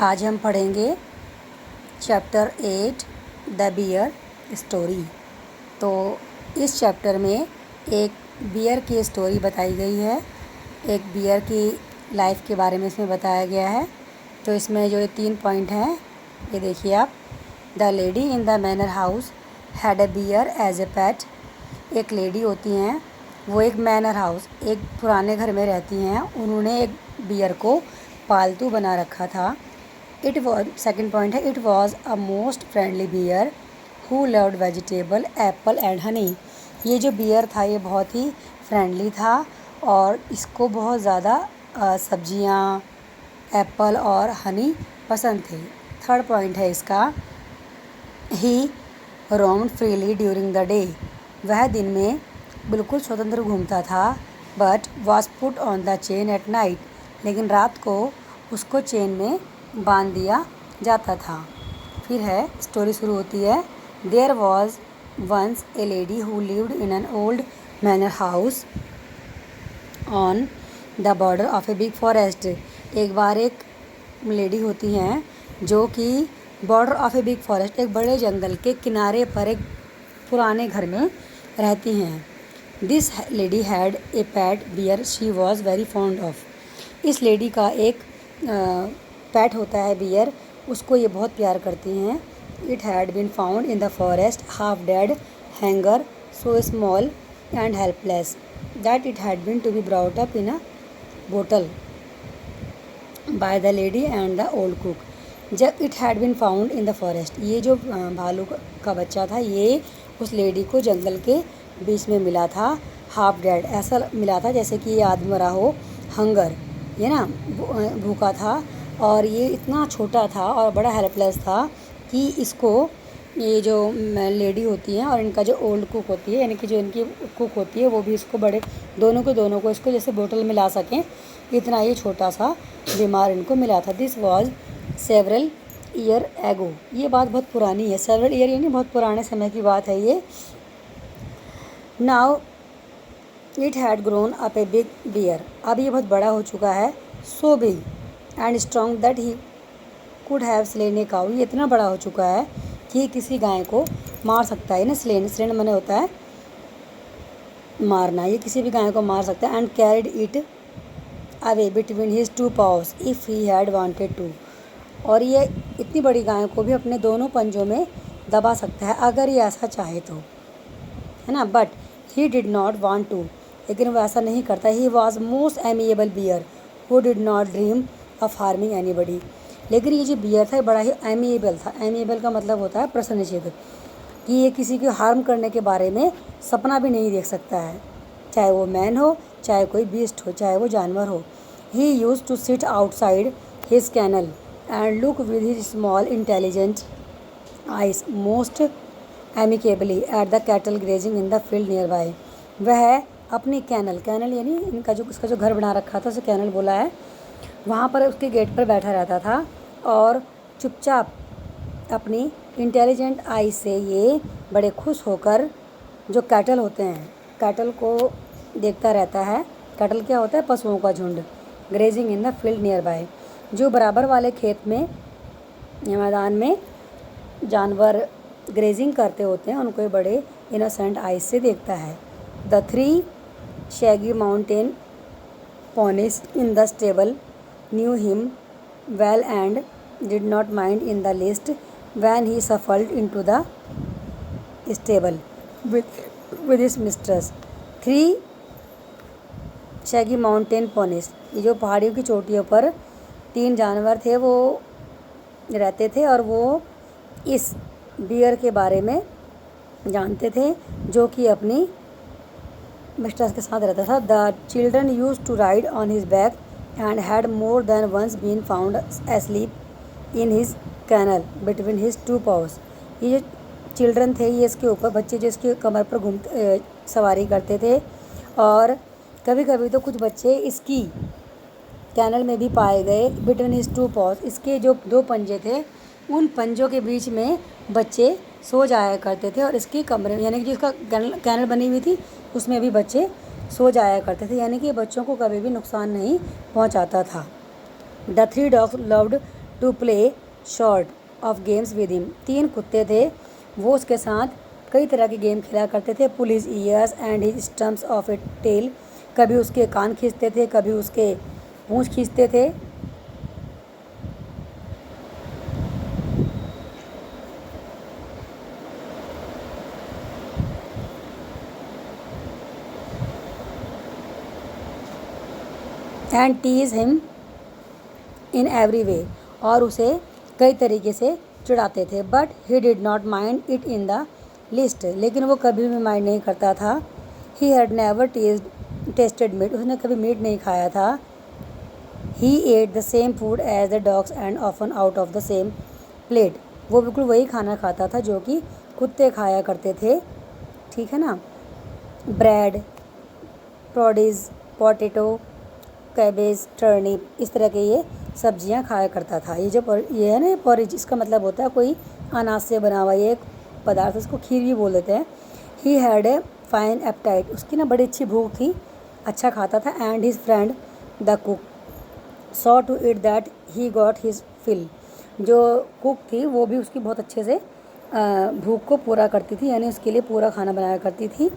आज हम पढ़ेंगे चैप्टर 8 द बियर स्टोरी। तो इस चैप्टर में एक बियर की स्टोरी बताई गई है, एक बियर की लाइफ के बारे में इसमें बताया गया है। तो इसमें जो ये 3 पॉइंट हैं ये देखिए आप। The lady in the manor house had a bear as a pet. एक लेडी होती हैं, वो एक मैनर हाउस, एक पुराने घर में रहती हैं, उन्होंने एक बियर को पालतू बना रखा था। इट वॉज, सेकेंड पॉइंट है, it was a most friendly bear who loved vegetable apple and honey. ये जो बियर था ये बहुत ही फ्रेंडली था और इसको बहुत ज़्यादा सब्जियां, एप्पल और हनी पसंद थे। थर्ड पॉइंट है इसका, he roamed freely during the day. वह दिन में बिल्कुल स्वतंत्र घूमता था, but was put on the chain at night. लेकिन रात को उसको चेन में बांध दिया जाता था। फिर है, स्टोरी शुरू होती है। There was once a lady who lived in an old manor house on the border of a big forest. एक बार एक लेडी होती हैं जो कि border of a big forest, एक बड़े जंगल के किनारे पर एक पुराने घर में रहती हैं। This lady had a pet bear she was very fond of. इस लेडी का एक पेट होता है बियर, उसको ये बहुत प्यार करती हैं। It had been found in the forest half dead, hungry, so small and helpless that it had been to be brought up in a bottle by the lady and the old cook. जब it had been found in the forest, ये जो भालू का बच्चा था ये उस lady को जंगल के बीच में मिला था। हाफ डेड, ऐसा मिला था जैसे कि ये आदमी मरा हो। हंगर, ये ना भूखा था, और ये इतना छोटा था और बड़ा हेल्पलेस था कि इसको, ये जो लेडी होती हैं और इनका जो ओल्ड कुक होती है, यानी कि जो इनकी कुक होती है, वो भी इसको बड़े दोनों को इसको जैसे बोतल में ला सकें, इतना ये छोटा सा बीमार इनको मिला था। This was several year ago. ये बात बहुत पुरानी है, सेवरल ईयर यानी बहुत पुराने समय की बात है ये। Now it had grown up a big bear. अब ये बहुत बड़ा हो चुका है। So big and strong that he could have slain a cow. ये इतना बड़ा हो चुका है कि किसी गाय को मार सकता है ना। स्लेन, स्लेन माने होता है मारना, ये किसी भी गाय को मार सकता है। And carried it away between his two paws if he had wanted to. और ये इतनी बड़ी गाय को भी अपने दोनों पंजों में दबा सकता है अगर ये ऐसा चाहे तो, है ना। But he did not want to, लेकिन वो ऐसा नहीं करता। He was most amiable bear who did not dream of harming anybody. लेकिन ये जो बियर था ये बड़ा ही एमिएबल था। एमिएबल का मतलब होता है प्रसन्नचित्त, कि ये किसी को हार्म करने के बारे में सपना भी नहीं देख सकता है, चाहे वो मैन हो, चाहे कोई बीस्ट हो, चाहे वो जानवर हो। He use to sit outside his kennel and look with his small intelligent eyes most amicably at the cattle grazing in the field near by. वह अपनी कैनल, कैनल यानी इनका जो, इसका जो घर बना रखा था उसे कैनल बोला है, वहाँ पर उसके गेट पर बैठा रहता था और चुपचाप अपनी इंटेलिजेंट आई से ये बड़े खुश होकर जो कैटल होते हैं, कैटल को देखता रहता है। कैटल क्या होता है? पशुओं का झुंड। Grazing in the field near bye, जो बराबर वाले खेत में या मैदान में जानवर ग्रेजिंग करते होते हैं, उनको बड़े इनोसेंट आइज से देखता है। The 3 Shaggy mountain ponies in the stable knew him well and did not mind in the least when he shuffled into the stable with his mistress. 3 shaggy mountain ponies, ये जो पहाड़ियों की चोटियों पर 3 जानवर थे वो रहते थे और वो इस बियर के बारे में जानते थे जो कि अपनी मिस्ट्रेस के साथ रहता था। The children use to ride on his back and had more than once been found asleep in his kennel between his two paws. ये जो चिल्ड्रन थे, ये इसके ऊपर, बच्चे जो इसके कमर पर घूमते सवारी करते थे, और कभी कभी तो कुछ बच्चे इसकी कैनल में भी पाए गए। बिटवीन हिज टू पाव्स, इसके जो 2 पंजे थे उन पंजों के बीच में बच्चे सो जाया करते थे, और इसके कमरे यानी कि जिसका कैनल बनी हुई थी उसमें भी बच्चे सो जाया करते थे, यानी कि बच्चों को कभी भी नुकसान नहीं पहुंचाता था। The 3 dogs loved to play sort of games with him. 3 कुत्ते थे, वो उसके साथ कई तरह के गेम खेला करते थे। Pull his ears and his stumps of a tail, कभी उसके कान खींचते थे, कभी उसके पूंछ खींचते थे। And tease him in every way, और उसे कई तरीके से चिढ़ाते थे। But he did not mind it in the least, लेकिन वो कभी भी माइंड नहीं करता था। He had never tasted meat, उसने कभी मीट नहीं खाया था। He ate the same food as the dogs and often out of the same plate, वो बिल्कुल वही खाना खाता था जो कि कुत्ते खाया करते थे। ठीक है ना। ब्रेड, प्रोडीज, पोटैटो, कैबेज, टर्निप, इस तरह के ये सब्जियां खाया करता था। ये है ना पॉरेज, इसका मतलब होता है कोई अनाज से बना हुआ ये एक पदार्थ, उसको खीर भी बोल देते हैं। ही हैड ए फाइन एपटाइट, उसकी ना बड़ी अच्छी भूख थी, अच्छा खाता था। And his friend the cook saw to it that he got his fill, जो कुक थी वो भी उसकी बहुत अच्छे से भूख को पूरा करती थी, यानी उसके लिए पूरा खाना बनाया करती थी।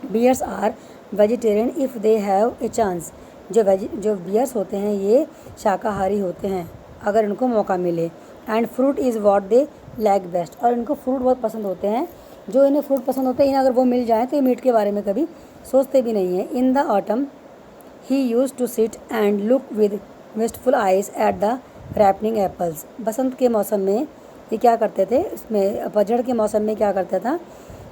Bears are vegetarian if they have a chance, जो बियर्स होते हैं ये शाकाहारी होते हैं अगर इनको मौका मिले। And fruit is what they like best, और इनको फ्रूट बहुत पसंद होते हैं। जो इन्हें फ्रूट पसंद होते हैं, इन्हें अगर वो मिल जाए तो ये मीट के बारे में कभी सोचते भी नहीं हैं। In the autumn he use to sit and look with wistful eyes at the ripening apples, बसंत के मौसम में ये क्या करते थे, इसमें पतझड़ के मौसम में क्या करता था,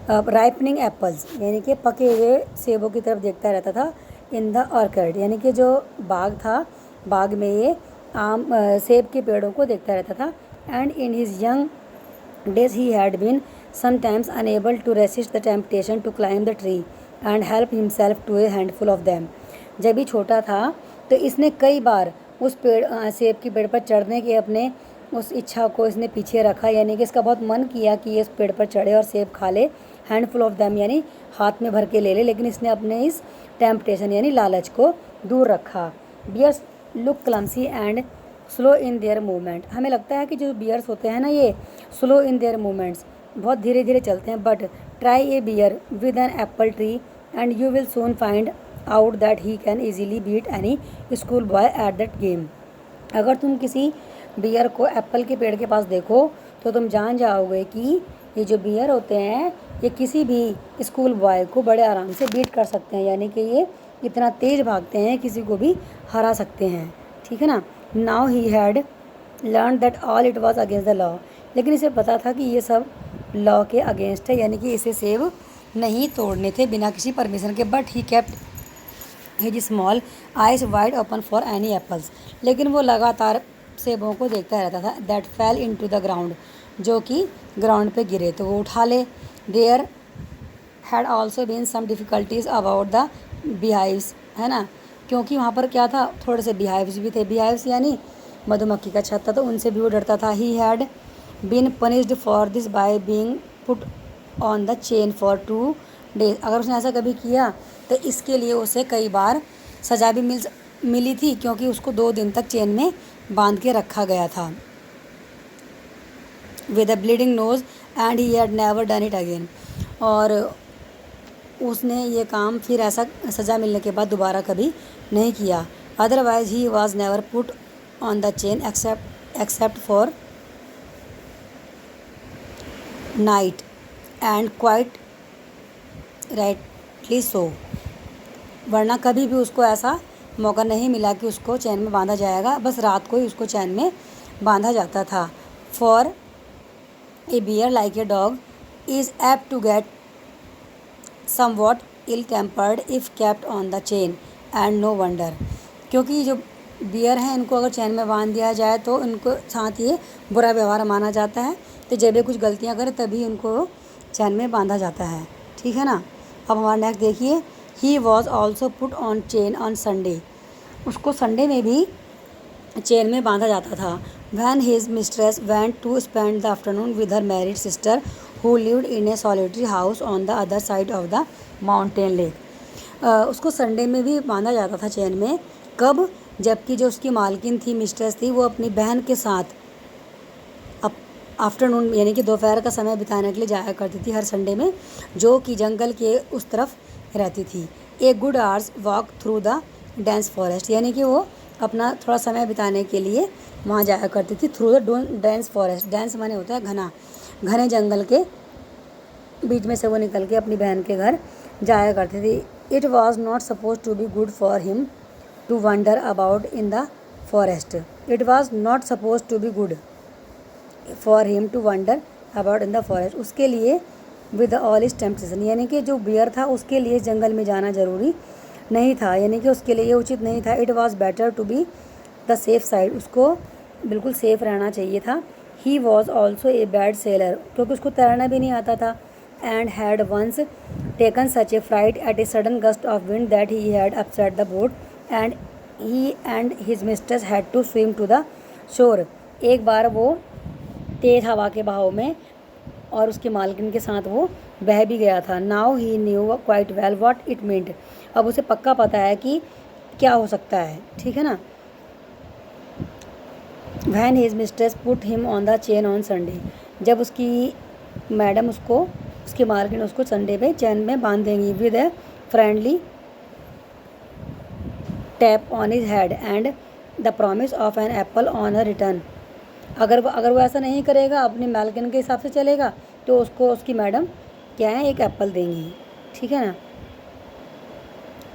राइपनिंग एप्पल्स यानी कि पके हुए सेबों की तरफ देखता रहता था। इन द ऑर्किड, यानी कि जो बाग था, बाग में ये सेब के पेड़ों को देखता रहता था। And in his young days he had been sometimes unable to resist the temptation to climb the tree and help himself to a handful of them. जब भी छोटा था तो इसने कई बार उस सेब के पेड़ पर चढ़ने के अपने उस इच्छा को इसने पीछे रखा, यानी कि इसका बहुत मन किया कि ये इस पेड़ पर चढ़े और सेब खा ले, हैंडफुल ऑफ दैम यानी हाथ में भर के ले ले, लेकिन इसने अपने इस टेम्पटेशन यानी लालच को दूर रखा। Bears look clumsy and slow in their movement, हमें लगता है कि जो बियर्स होते हैं ना ये स्लो इन देयर मूवमेंट्स, बहुत धीरे धीरे चलते हैं। But try a bear with an apple tree and you will soon find out that he can easily beat any school boy at that game. अगर तुम किसी बियर को एप्पल के पेड़ के पास देखो तो तुम जान जाओगे कि ये जो बियर होते हैं ये किसी भी स्कूल बॉय को बड़े आराम से बीट कर सकते हैं, यानी कि ये इतना तेज़ भागते हैं किसी को भी हरा सकते हैं। ठीक है ना। Now he had learn that all it was against the law, लेकिन इसे पता था कि ये सब लॉ के अगेंस्ट है, यानी कि इसे सेब नहीं तोड़ने थे बिना किसी परमिशन के। But he kept his small eyes wide open for any apples, लेकिन वो लगातार सेबों को देखता रहता था। That fell into the ground, जो कि ग्राउंड पे गिरे तो वो उठा ले। There had also been some difficulties about the beehives, है ना, क्योंकि वहाँ पर क्या था, थोड़े से बीहाइव्स भी थे। बीहाइव्स यानी मधुमक्खी का छत्ता, तो उनसे भी वो डरता था। He had been punished for this by being put on the chain for 2 days, अगर उसने ऐसा कभी किया तो इसके लिए उसे कई बार सज़ा भी मिली थी, क्योंकि उसको 2 दिन तक चेन में बांध के रखा गया था। With a bleeding nose and he had never done it again, और उसने ये काम फिर ऐसा सज़ा मिलने के बाद दोबारा कभी नहीं किया। Otherwise he was never put on the chain except for night and quite rightly so, वरना कभी भी उसको ऐसा मौका नहीं मिला कि उसको चैन में बांधा जाएगा, बस रात को ही उसको चैन में बांधा जाता था। For a bear like a dog is apt to get somewhat ill tempered if kept on the chain and no wonder, क्योंकि जो बियर हैं इनको अगर चैन में बांध दिया जाए तो इनको साथ ये बुरा व्यवहार माना जाता है, तो जब ये कुछ गलतियाँ करें तभी इनको चैन में बांधा जाता है। ठीक है ना। अब हमारा नेक्स्ट देखिए, he was also put on chain on Sunday, उसको संडे में भी चेन में बांधा जाता था। When his mistress went to spend the afternoon with her married sister who lived in a solitary house on the other side of the mountain lake, उसको Sunday में भी बांधा जाता था चेन में। कब? जबकि जो उसकी मालकिन थी, मिस्ट्रेस थी, वो अपनी बहन के साथ आफ्टरनून यानी कि दोपहर का समय बिताने के लिए जाया करती थी हर संडे में, जो कि जंगल के उस तरफ रहती थी। A good hours walk through the dense forest, यानी कि वो अपना थोड़ा समय बिताने के लिए वहाँ जाया करती थी through the dense forest. Dense माने होता है घना, घने जंगल के बीच में से वो निकल के अपनी बहन के घर जाया करती थी। It was not suppose to be good for him to wander about in the forest. It was not suppose to be good for him to wander about in the forest, उसके लिए विद ऑल इज टेम्पटेशन, यानी कि जो beer था उसके लिए जंगल में जाना ज़रूरी नहीं था, यानी कि उसके लिए ये उचित नहीं था। It was better to be the safe side, उसको बिल्कुल सेफ रहना चाहिए था। He was also a bad sailor, क्योंकि उसको तैरना भी नहीं आता था। And had once taken such a fright at a sudden gust of wind that he had upset the boat and he and his mistress had to swim to the shore. एक बार वो तेज़ हवा के बहाव में और उसकी मालकिन के साथ वो बह भी गया था। Now he knew quite well what it meant, अब उसे पक्का पता है कि क्या हो सकता है, ठीक है ना। When his mistress put him on the chain on Sunday, जब उसकी मैडम उसको, उसकी मालकिन उसको संडे पे चैन में बांध देंगी। With a friendly tap on his head and the promise of an apple on a return, अगर वो ऐसा नहीं करेगा, अपनी मालकिन के हिसाब से चलेगा, तो उसको उसकी मैडम क्या है, एक एप्पल देंगी, ठीक है ना।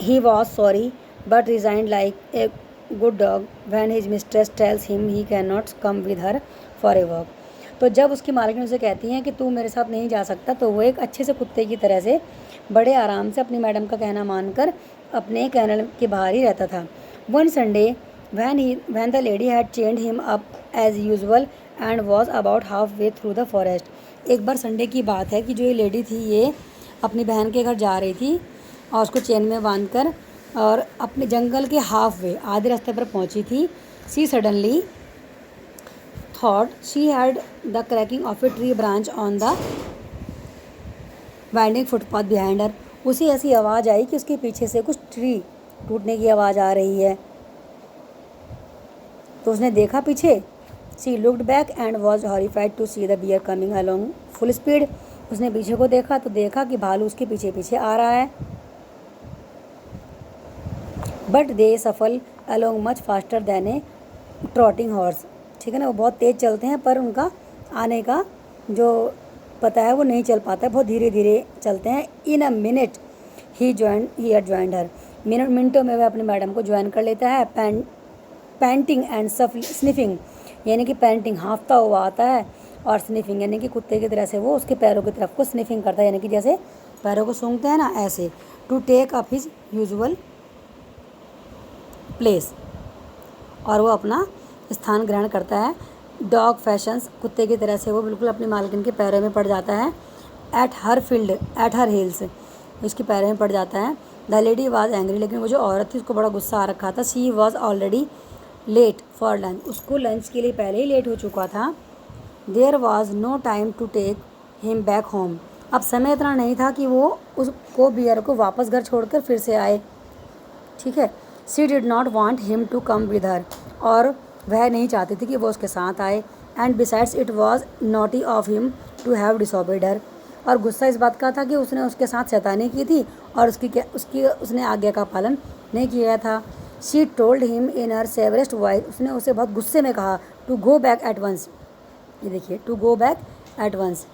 He was sorry but resigned like a good dog when his mistress tells him he can not come with her for a walk. तो जब उसकी मालकिन उसे कहती हैं कि तू मेरे साथ नहीं जा सकता, तो वो एक अच्छे से कुत्ते की तरह से बड़े आराम से अपनी मैडम का कहना मानकर अपने कैनल के बाहर ही रहता था। One Sunday when the lady had chained him up as usual and was about halfway through the forest, एक बार संडे की बात है कि जो ये लेडी थी, ये अपनी बहन के घर जा रही थी और उसको चेन में बांध कर और अपने जंगल के हाफ वे, आधे रास्ते पर पहुंची थी। She suddenly thought she had the cracking of a tree branch on the winding footpath behind her, उसे ऐसी आवाज़ आई कि उसके पीछे से कुछ ट्री टूटने की आवाज़ आ रही है। तो उसने देखा पीछे। She looked back and was horrified to see the bear coming along full speed, उसने पीछे को देखा तो देखा कि भालू उसके पीछे पीछे आ रहा है। बट दे सफल अलोंग मच फास्टर दैन ए ट्रॉटिंग हॉर्स, ठीक है ना, वो बहुत तेज़ चलते हैं पर उनका आने का जो पता है वो नहीं चल पाता है, बहुत धीरे धीरे चलते हैं। In a minute he had joined her, मिनटों में वह अपनी मैडम को ज्वाइन कर लेता है। पैंटिंग एंड स्निफिंग, यानी कि पैंटिंग हाँफता हुआ आता है, और स्निफिंग यानी कि कुत्ते की तरह से वो उसके पैरों की तरफ को स्निफिंग करता है, यानी कि जैसे पैरों को सूंघते हैं ना, ऐसे। To take up his usual place, और वो अपना स्थान ग्रहण करता है। डॉग फैशंस, कुत्ते की तरह से वो बिल्कुल अपनी मालकिन के पैरों में पड़ जाता है। एट हर हील्स, उसके पैरों में पड़ जाता है। द लेडी वाज एंग्री, लेकिन वो जो औरत थी उसको बड़ा गुस्सा आ रखा था। She was already late for lunch, उसको लंच के लिए पहले ही लेट हो चुका था। There was no time to take him back home, अब समय इतना नहीं था कि वो उसको बियर को वापस घर छोड़कर फिर से आए, ठीक है। She did not want him to come with her, और वह नहीं चाहती थी कि वो उसके साथ आए। And besides it was naughty of him to have disobeyed her, और गुस्सा इस बात का था कि उसने उसके साथ शैतानी की थी और उसने आज्ञा का पालन नहीं किया था। She told him in her severest voice, उसने उसे बहुत गुस्से में कहा to go back at once, ये देखिए, to go back at once,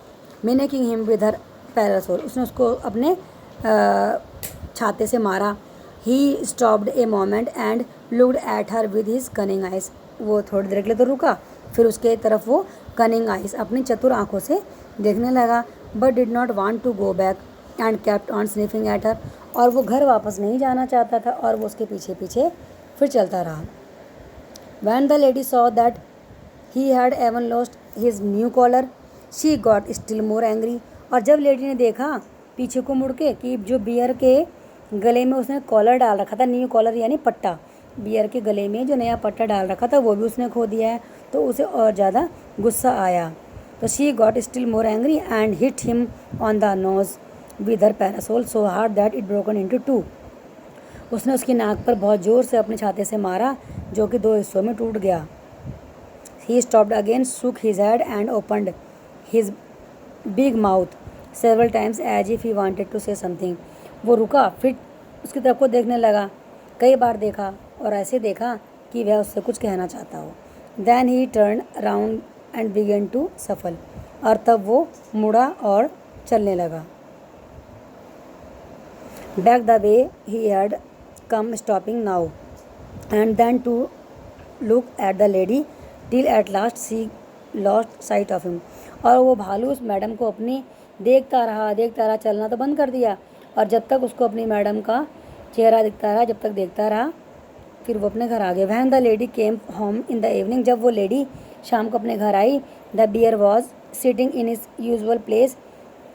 menacing him with her parasol, उसने उसको अपने छाते से मारा। He stopped a moment and looked at her with his cunning eyes, वो थोड़ी देर के लिए तो रुका, फिर उसके तरफ वो कनिंग आइज अपनी चतुर आँखों से देखने लगा। But did not want to go back and kept on sniffing at her, और वो घर वापस नहीं जाना चाहता था और वो उसके पीछे पीछे फिर चलता रहा। When the lady saw that he had even lost his new collar, she got still more angry, और जब लेडी ने देखा पीछे को मुड़ के कि जो बियर के गले में उसने कॉलर डाल रखा था, न्यू कॉलर यानी पट्टा, बियर के गले में जो नया पट्टा डाल रखा था वो भी उसने खो दिया है, तो उसे और ज़्यादा गुस्सा आया। तो she got still more angry and hit him on the nose with her parasol so hard that it broken into two, उसने उसकी नाक पर बहुत ज़ोर से अपने छाते से मारा, जो कि 2 हिस्सों में टूट गया। He stopped again, shook his head and opened his big mouth several times as if he wanted to say something. वो रुका, फिर उसकी तरफ को देखने लगा, कई बार देखा और ऐसे देखा कि वह उससे कुछ कहना चाहता हो। Then he turned round and began to shuffle. और तब वो मुड़ा और चलने लगा। Back the way he had come, stopping now and then to look at the lady till at last she lost sight of him. और वो भालू उस मैडम को अपनी देखता रहा, चलना तो बंद कर दिया, और जब तक उसको अपनी मैडम का चेहरा दिखता रहा, जब तक देखता रहा, फिर वो अपने घर आ गए। When the lady came home in the evening, जब वो लेडी शाम को अपने घर आई, the bear was sitting in his usual place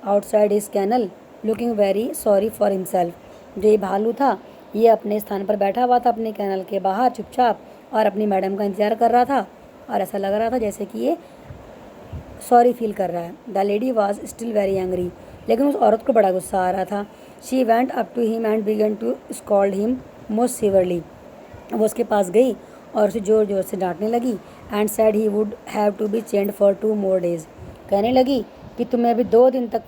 outside his kennel looking very sorry for himself. जो ये भालू था, ये अपने स्थान पर बैठा हुआ था अपने कैनल के बाहर चुपचाप, और अपनी मैडम का इंतज़ार कर रहा था, और ऐसा लग रहा था जैसे कि ये सॉरी फील कर रहा है। The lady was still very angry, लेकिन उस औरत को बड़ा गुस्सा आ रहा था। She went up to him and began to scold him most severely. वो उसके पास गई और उसे ज़ोर ज़ोर से डांटने लगी। And said he would have to be chained for 2 more days। कहने लगी कि तुम्हें अभी 2 दिन तक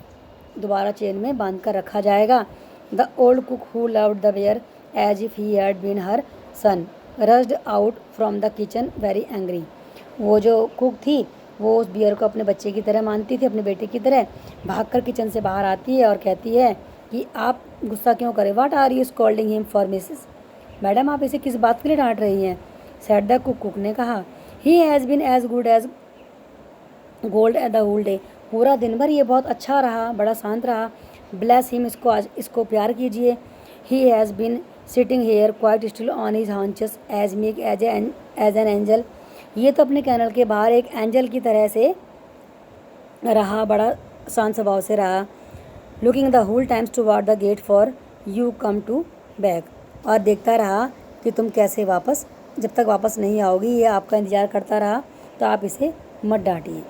दोबारा चेन में बांध कर रखा जाएगा। The old cook who loved the bear as if he had been her son rushed out from the kitchen very angry. वो जो कुक थी, वो उस बियर को अपने बच्चे की तरह मानती थी, अपने बेटे की तरह, भागकर किचन से बाहर आती है और कहती है कि आप गुस्सा क्यों करें। What are you scolding him for missus? Madam, आप इसे किस बात के लिए डांट रही हैं? Said the cook. कुक ने कहा, he has been as good as gold the whole day डे। पूरा दिन भर ये बहुत अच्छा रहा, बड़ा शांत रहा। ब्लेस हिम, इसको प्यार कीजिए। He has been sitting here quite still on his haunches as meek as an angel. ये तो अपने कैनल के बाहर एक एंजल की तरह से रहा, बड़ा शांत स्वभाव से रहा। Looking the whole times toward the gate for you come to back. और देखता रहा कि तुम कैसे वापस, जब तक वापस नहीं आओगी, ये आपका इंतज़ार करता रहा, तो आप इसे मत डांटिए।